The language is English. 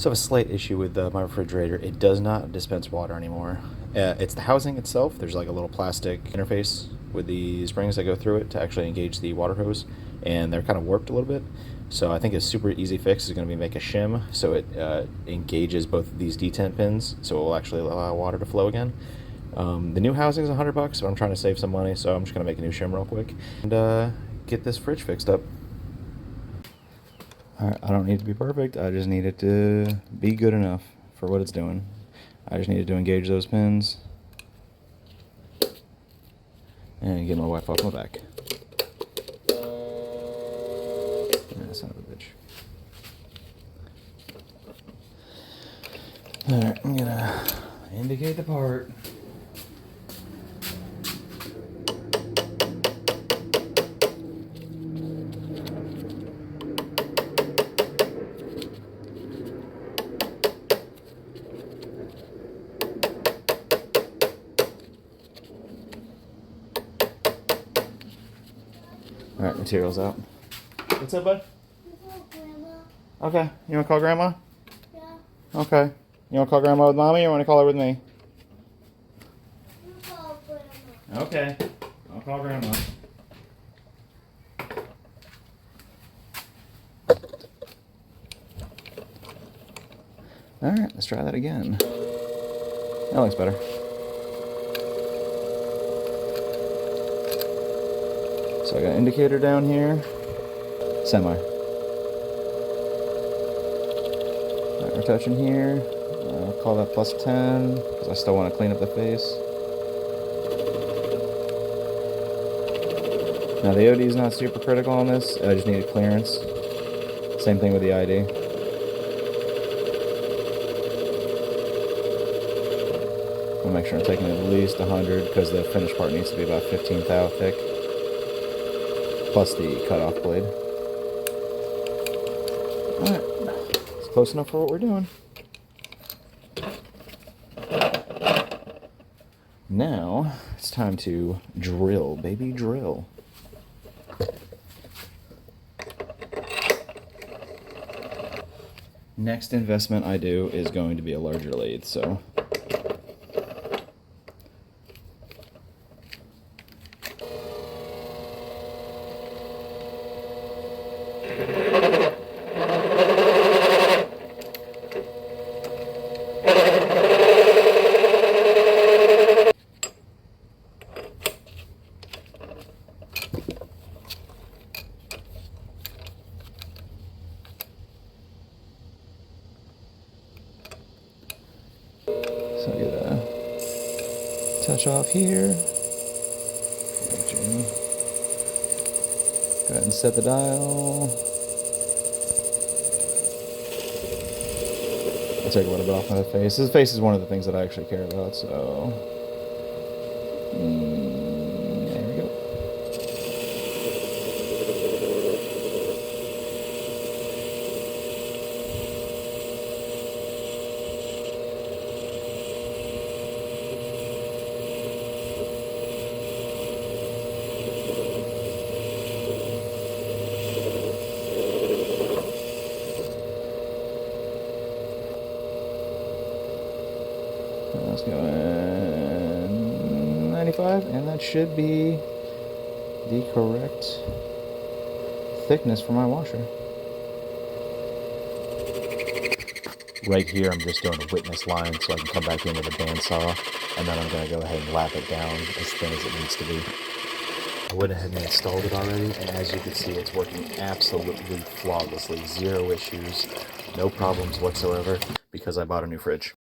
So I have a slight issue with my refrigerator. It does not dispense water anymore. It's the housing itself. There's like a little plastic interface with the springs that go through it to actually engage the water hose, and they're kind of warped a little bit. So I think a super easy fix is going to be make a shim so it engages both of these detent pins, so it will actually allow water to flow again. The new housing is $100, but I'm trying to save some money, so I'm just going to make a new shim real quick and get this fridge fixed up. I don't need it to be perfect. I just need it to be good enough for what it's doing. I just needed to engage those pins and get my wife off my back. Son of a bitch. Alright, I'm gonna indicate the part. Alright, materials out. What's up, bud? Okay, you want to call Grandma? Yeah. Okay. You want to call Grandma with Mommy or you want to call her with me? You call Grandma. Okay. I'll call Grandma. Alright, let's try that again. That looks better. So I got an indicator down here. Semi. Alright, we're touching here. I'll call that plus 10 because I still want to clean up the face. Now the OD is not super critical on this. I just needed clearance. Same thing with the ID. I'll make sure I'm taking at least 100 because the finished part needs to be about 15 thou thick. Plus the cutoff blade. Alright, it's close enough for what we're doing. Now, it's time to drill, baby, drill. Next investment I do is going to be a larger lathe, so... So I get a touch off here. Go ahead and set the dial. I'll take a little bit off my face. This face is one of the things that I actually care about, so... there we go. Let's go in 95, and that should be the correct thickness for my washer. Right here, I'm just doing a witness line so I can come back in with a bandsaw, and then I'm going to go ahead and lap it down as thin as it needs to be. I went ahead and installed it already, and as you can see, it's working absolutely flawlessly. Zero issues, no problems whatsoever, because I bought a new fridge.